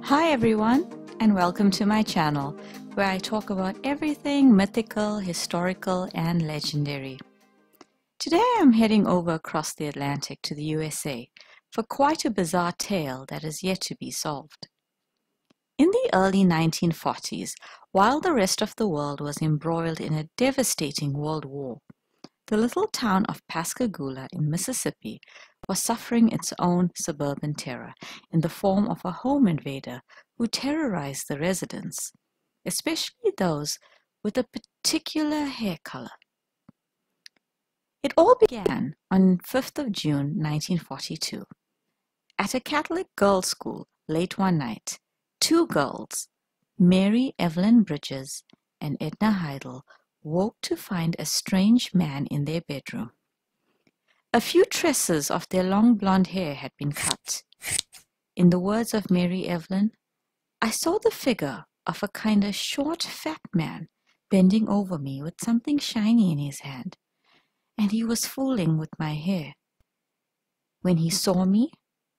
Hi everyone, and welcome to my channel, where I talk about everything mythical, historical, and legendary. Today I'm heading over across the Atlantic to the USA for quite a bizarre tale that is yet to be solved. In the early 1940s, while the rest of the world was embroiled in a devastating world war, the little town of Pascagoula in Mississippi was suffering its own suburban terror in the form of a home invader who terrorized the residents, especially those with a particular hair color. It all began on 5th of June 1942. At a Catholic girls' school late one night, two girls, Mary Evelyn Bridges and Edna Heidel, woke to find a strange man in their bedroom. A few tresses of their long blonde hair had been cut. In the words of Mary Evelyn, "I saw the figure of a kind of short, fat man bending over me with something shiny in his hand, and he was fooling with my hair. When he saw me,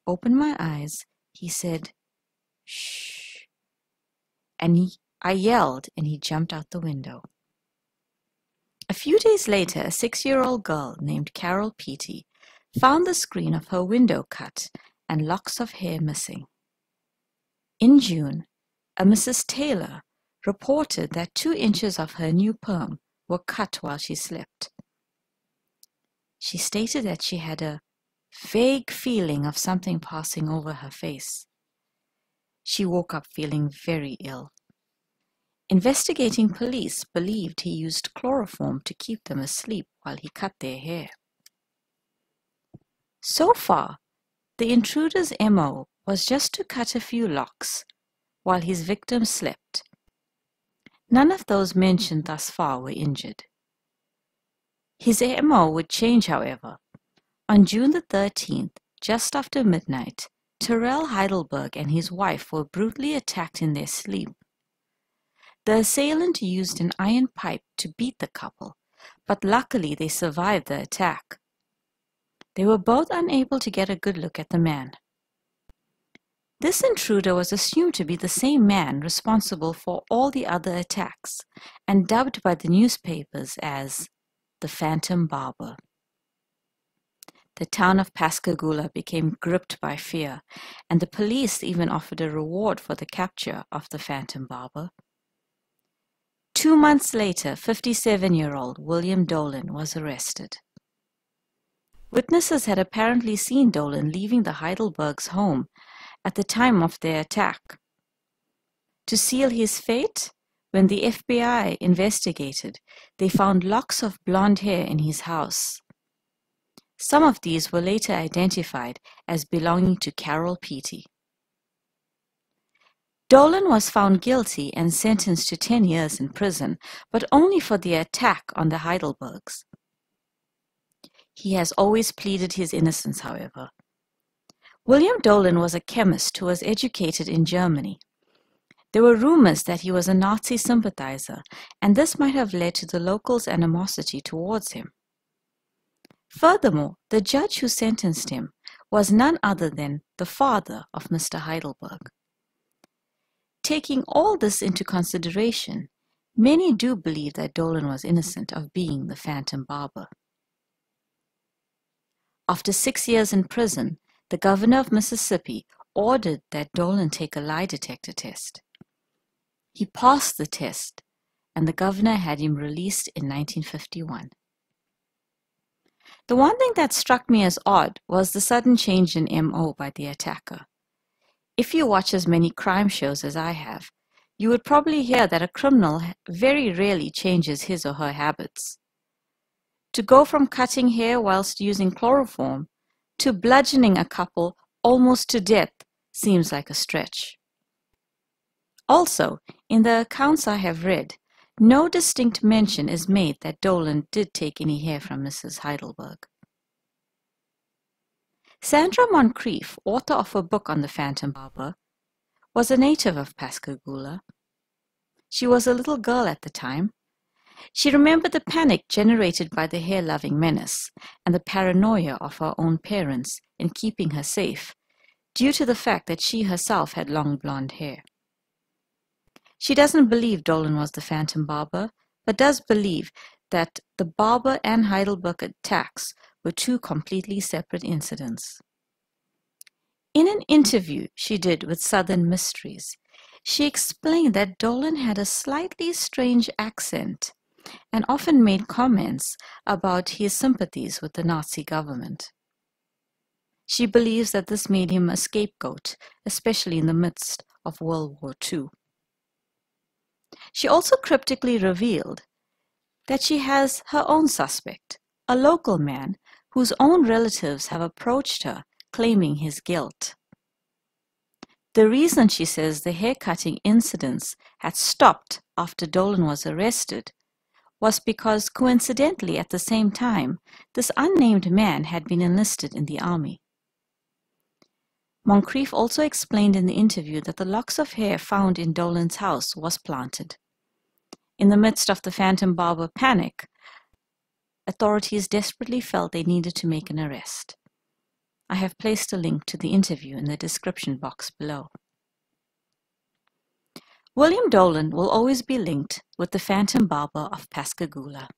opened my eyes, he said, 'Shh,' and I yelled and he jumped out the window." A few days later, a 6-year-old girl named Carol Petey found the screen of her window cut and locks of hair missing. In June, a Mrs. Taylor reported that 2 inches of her new perm were cut while she slept. She stated that she had a vague feeling of something passing over her face. She woke up feeling very ill. Investigating police believed he used chloroform to keep them asleep while he cut their hair. So far, the intruder's MO was just to cut a few locks while his victims slept. None of those mentioned thus far were injured. His MO would change, however. On June the 13th, just after midnight, Terrell Heidelberg and his wife were brutally attacked in their sleep. The assailant used an iron pipe to beat the couple, but luckily they survived the attack. They were both unable to get a good look at the man. This intruder was assumed to be the same man responsible for all the other attacks, and dubbed by the newspapers as the Phantom Barber. The town of Pascagoula became gripped by fear, and the police even offered a reward for the capture of the Phantom Barber. 2 months later, 57-year-old William Dolan was arrested. Witnesses had apparently seen Dolan leaving the Heidelbergs' home at the time of their attack. To seal his fate, when the FBI investigated, they found locks of blonde hair in his house. Some of these were later identified as belonging to Carol Petey. Dolan was found guilty and sentenced to 10 years in prison, but only for the attack on the Heidelbergs. He has always pleaded his innocence, however. William Dolan was a chemist who was educated in Germany. There were rumors that he was a Nazi sympathizer, and this might have led to the locals' animosity towards him. Furthermore, the judge who sentenced him was none other than the father of Mr. Heidelberg. Taking all this into consideration, many do believe that Dolan was innocent of being the Phantom Barber. After 6 years in prison, the governor of Mississippi ordered that Dolan take a lie detector test. He passed the test, and the governor had him released in 1951. The one thing that struck me as odd was the sudden change in MO by the attacker. If you watch as many crime shows as I have, you would probably hear that a criminal very rarely changes his or her habits. To go from cutting hair whilst using chloroform to bludgeoning a couple almost to death seems like a stretch. Also, in the accounts I have read, no distinct mention is made that Dolan did take any hair from Mrs. Heidelberg. Sandra Moncrief, author of a book on the Phantom Barber, was a native of Pascagoula. She was a little girl at the time. She remembered the panic generated by the hair-loving menace and the paranoia of her own parents in keeping her safe, due to the fact that she herself had long blonde hair. She doesn't believe Dolan was the Phantom Barber, but does believe that the Barber and Heidelberg attacks were two completely separate incidents. In an interview she did with Southern Mysteries, she explained that Dolan had a slightly strange accent and often made comments about his sympathies with the Nazi government. She believes that this made him a scapegoat, especially in the midst of World War II. She also cryptically revealed that she has her own suspect, a local man whose own relatives have approached her claiming his guilt. The reason, she says, the haircutting incidents had stopped after Dolan was arrested was because, coincidentally at the same time, this unnamed man had been enlisted in the army. Moncrief also explained in the interview that the locks of hair found in Dolan's house was planted. In the midst of the Phantom Barber panic, authorities desperately felt they needed to make an arrest. I have placed a link to the interview in the description box below. William Dolan will always be linked with the Phantom Barber of Pascagoula.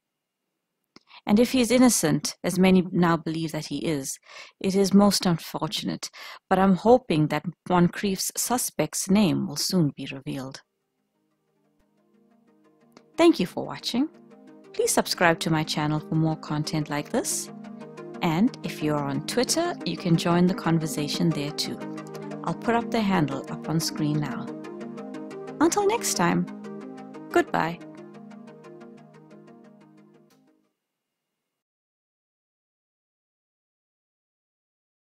And if he is innocent, as many now believe that he is, it is most unfortunate, but I'm hoping that Moncrief's suspect's name will soon be revealed. Thank you for watching. Please subscribe to my channel for more content like this. And if you're on Twitter, you can join the conversation there too. I'll put up the handle up on screen now. Until next time, goodbye.